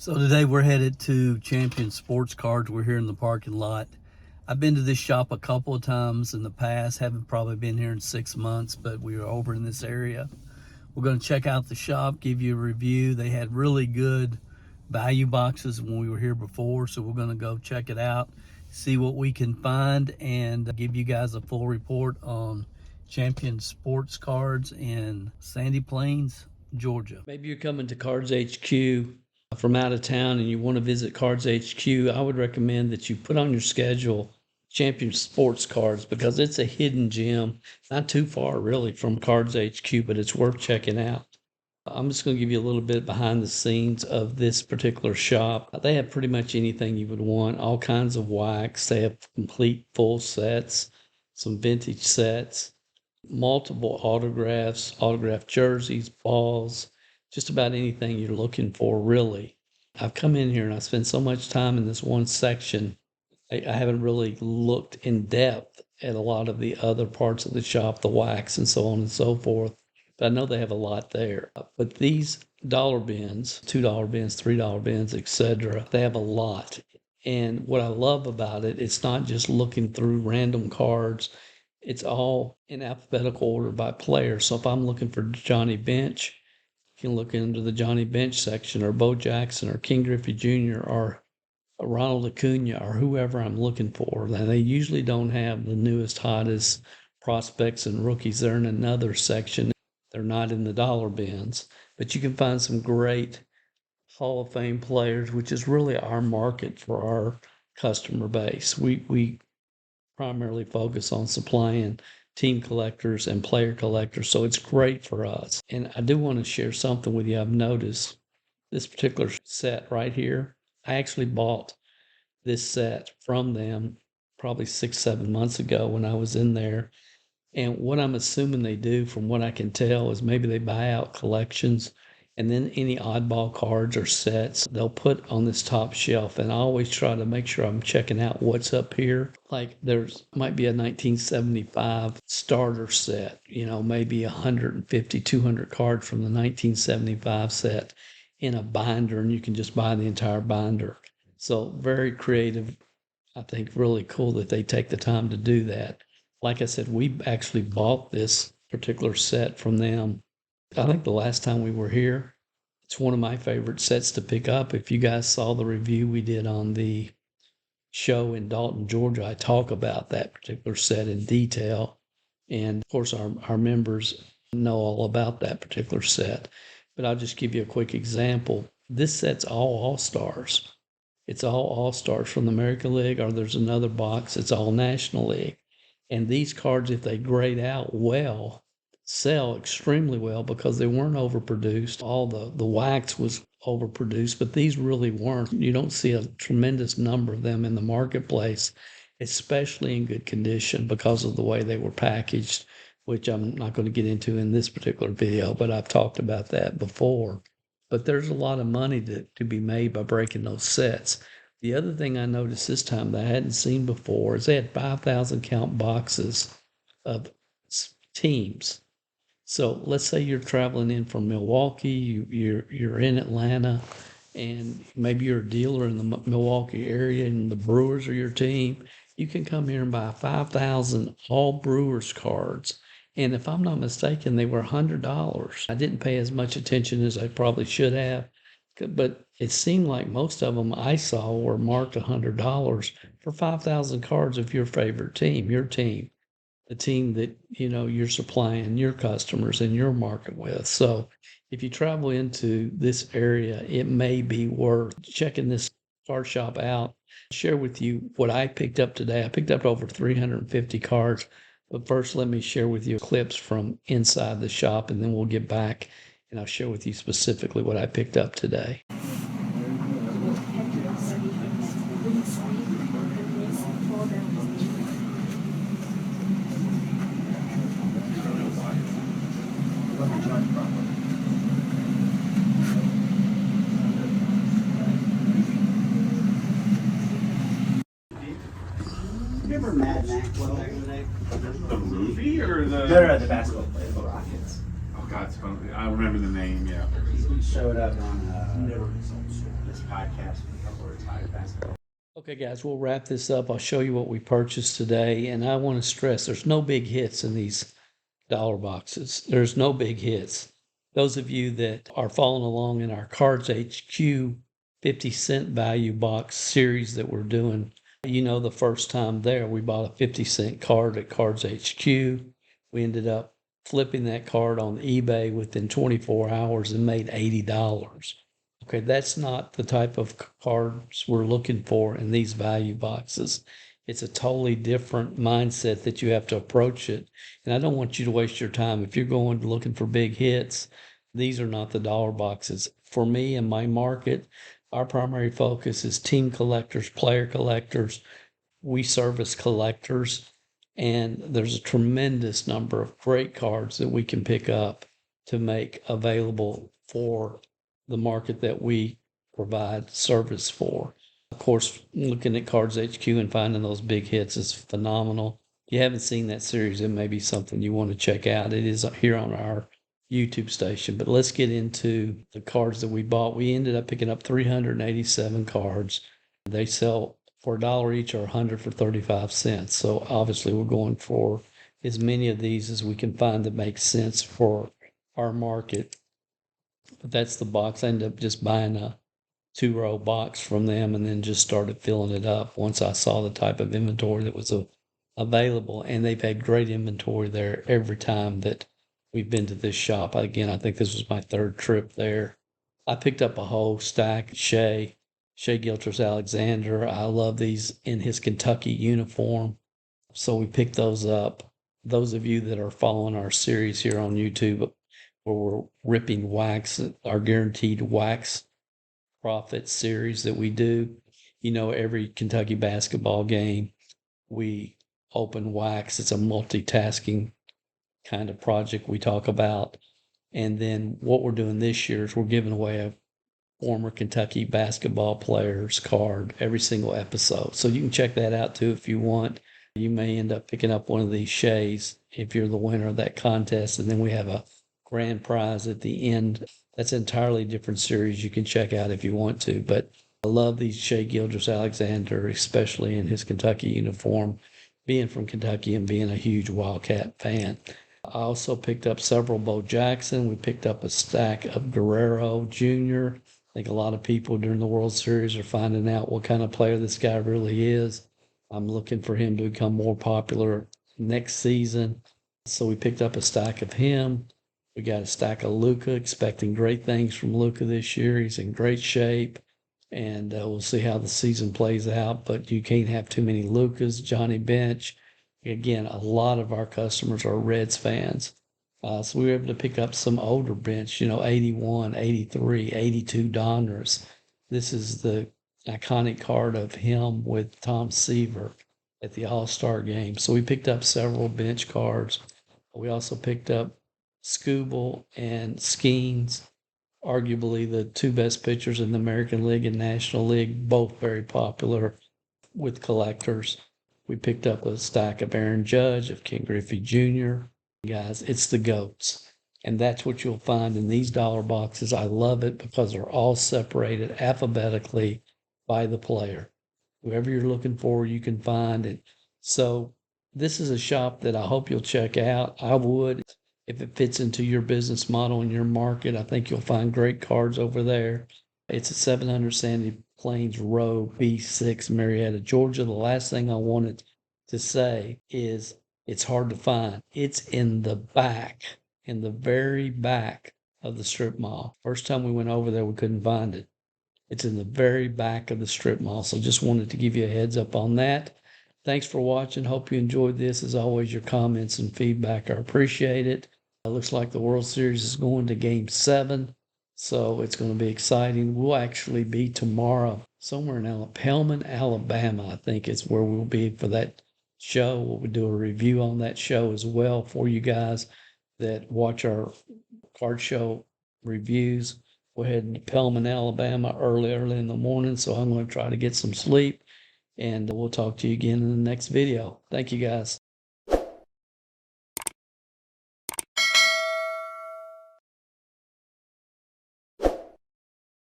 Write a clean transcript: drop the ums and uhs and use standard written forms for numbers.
So today we're headed to Champion Sports Cards. We're here in the parking lot. I've been to this shop a couple of times in the past. Haven't probably been here in 6 months, but we were over in this area. We're going to check out the shop, give you a review. They had really good value boxes when we were here before, so we're going to go check it out, see what we can find, and give you guys a full report on Champion Sports Cards in Sandy Plains, Georgia. Maybe you're coming to Cards HQ from out of town and you want to visit Cards HQ. I would recommend that you put on your schedule Champion Sports Cards because it's a hidden gem, not too far really from Cards HQ, but it's worth checking out. I'm just going to give you a little bit behind the scenes of this particular shop. They have pretty much anything you would want, all kinds of wax. They have complete full sets, some vintage sets, multiple autographs, autographed jerseys, balls, just about anything you're looking for, really. I've come in here and I spent so much time in this one section. I haven't really looked in depth at a lot of the other parts of the shop, the wax and so on and so forth. But I know they have a lot there. But these dollar bins, $2 bins, $3 bins, etc., they have a lot. And what I love about it, it's not just looking through random cards. It's all in alphabetical order by player. So if I'm looking for Johnny Bench, you can look into the Johnny Bench section, or Bo Jackson, or King Griffey Jr., or Ronald Acuna, or whoever I'm looking for. And they usually don't have the newest, hottest prospects and rookies. They're in another section. They're not in the dollar bins. But you can find some great Hall of Fame players, which is really our market for our customer base. We primarily focus on supplying team collectors and player collectors, so it's great for us. And I do want to share something with you. I've noticed this particular set right here. I actually bought this set from them probably 6-7 months ago when I was in there. And what I'm assuming they do, from what I can tell, is maybe they buy out collections, and then any oddball cards or sets they'll put on this top shelf. And I always try to make sure I'm checking out what's up here. Like there's might be a 1975 starter set, maybe 150, 200 cards from the 1975 set in a binder, and you can just buy the entire binder. So very creative. I think really cool that they take the time to do that. Like I said, we actually bought this particular set from them, I think the last time we were here. It's one of my favorite sets to pick up. If you guys saw the review we did on the show in Dalton, Georgia, I talk about that particular set in detail. And of course, our members know all about that particular set. But I'll just give you a quick example. This set's all All-Stars. It's all All-Stars from the American League, or there's another box, it's all National League. And these cards, if they grade out well, sell extremely well because they weren't overproduced. All the wax was overproduced, but these really weren't. You don't see a tremendous number of them in the marketplace, especially in good condition because of the way they were packaged, which I'm not going to get into in this particular video, but I've talked about that before. But there's a lot of money to be made by breaking those sets. The other thing I noticed this time that I hadn't seen before is they had 5,000 count boxes of teams. So let's say you're traveling in from Milwaukee, you're in Atlanta, and maybe you're a dealer in the Milwaukee area and the Brewers are your team. You can come here and buy 5,000 all Brewers cards. And if I'm not mistaken, they were $100. I didn't pay as much attention as I probably should have, but it seemed like most of them I saw were marked $100 for 5,000 cards of your favorite team, your team. The team that you're supplying your customers in your market with. So if you travel into this area, it may be worth checking this card shop out. I'll share with you what I picked up today. I picked up over 350 cards, but first let me share with you clips from inside the shop, and then we'll get back and I'll share with you specifically what I picked up today. Remember Matt Maxwell back in the day? The movie or the? No, the basketball player, the Rockets. Oh God, I remember the name. Yeah. He showed up on this podcast. basketball. Okay, guys, we'll wrap this up. I'll show you what we purchased today, and I want to stress there's no big hits in these dollar boxes. There's no big hits. Those of you that are following along in our Cards HQ 50-cent value box series that we're doing, you know, the first time there, we bought a 50-cent card at Cards HQ. We ended up flipping that card on eBay within 24 hours and made $80. Okay, that's not the type of cards we're looking for in these value boxes. It's a totally different mindset that you have to approach it. And I don't want you to waste your time. If you're going looking for big hits, these are not the dollar boxes. For me and my market, our primary focus is team collectors, player collectors. We service collectors, and there's a tremendous number of great cards that we can pick up to make available for the market that we provide service for. Of course, looking at Cards HQ and finding those big hits is phenomenal. If you haven't seen that series, it may be something you want to check out. It is here on our YouTube station. But let's get into the cards that we bought. We ended up picking up 387 cards. They sell for $1 each or 100 for 35 cents. So obviously we're going for as many of these as we can find that make sense for our market. But that's the box. I ended up just buying a 2-row box from them and then just started filling it up once I saw the type of inventory that was available. And they've had great inventory there every time that we've been to this shop. Again, I think this was my 3rd trip there. I picked up a whole stack. Shea Gilgeous-Alexander. I love these in his Kentucky uniform. So we picked those up. Those of you that are following our series here on YouTube, where we're ripping wax, our guaranteed wax profit series that we do. You know, every Kentucky basketball game, we open wax. It's a multitasking kind of project we talk about. And then what we're doing this year is we're giving away a former Kentucky basketball player's card every single episode. So you can check that out too if you want. You may end up picking up one of these Sheas if you're the winner of that contest. And then we have a grand prize at the end. That's an entirely different series you can check out if you want to. But I love these Shea Gilgeous-Alexander, especially in his Kentucky uniform, being from Kentucky and being a huge Wildcat fan. I also picked up several Bo Jackson. We picked up a stack of Guerrero Jr. I think a lot of people during the World Series are finding out what kind of player this guy really is. I'm looking for him to become more popular next season. So we picked up a stack of him. We got a stack of Luka, expecting great things from Luka this year. He's in great shape, and we'll see how the season plays out. But you can't have too many Lukas. Johnny Bench. Again, a lot of our customers are Reds fans. So we were able to pick up some older bench, 81, 83, 82 Donruss. This is the iconic card of him with Tom Seaver at the All-Star game. So we picked up several bench cards. We also picked up Skubal and Skeens, arguably the 2 best pitchers in the American League and National League, both very popular with collectors. We picked up a stack of Aaron Judge, of Ken Griffey Jr. Guys, it's the GOATs. And that's what you'll find in these dollar boxes. I love it because they're all separated alphabetically by the player. Whoever you're looking for, you can find it. So this is a shop that I hope you'll check out. I would, if it fits into your business model and your market. I think you'll find great cards over there. It's at 700 Sandy Plains Road, B6, Marietta, Georgia. The last thing I wanted to say is it's hard to find. It's in the back, in the very back of the strip mall. First time we went over there, we couldn't find it. It's in the very back of the strip mall. So just wanted to give you a heads up on that. Thanks for watching. Hope you enjoyed this. As always, your comments and feedback are appreciated. It looks like the World Series is going to Game 7. So it's going to be exciting. We'll actually be tomorrow somewhere in Pelham, Alabama, I think is where we'll be for that show. We'll do a review on that show as well for you guys that watch our card show reviews. We're heading to Pelham, Alabama early in the morning. So I'm going to try to get some sleep, and we'll talk to you again in the next video. Thank you, guys.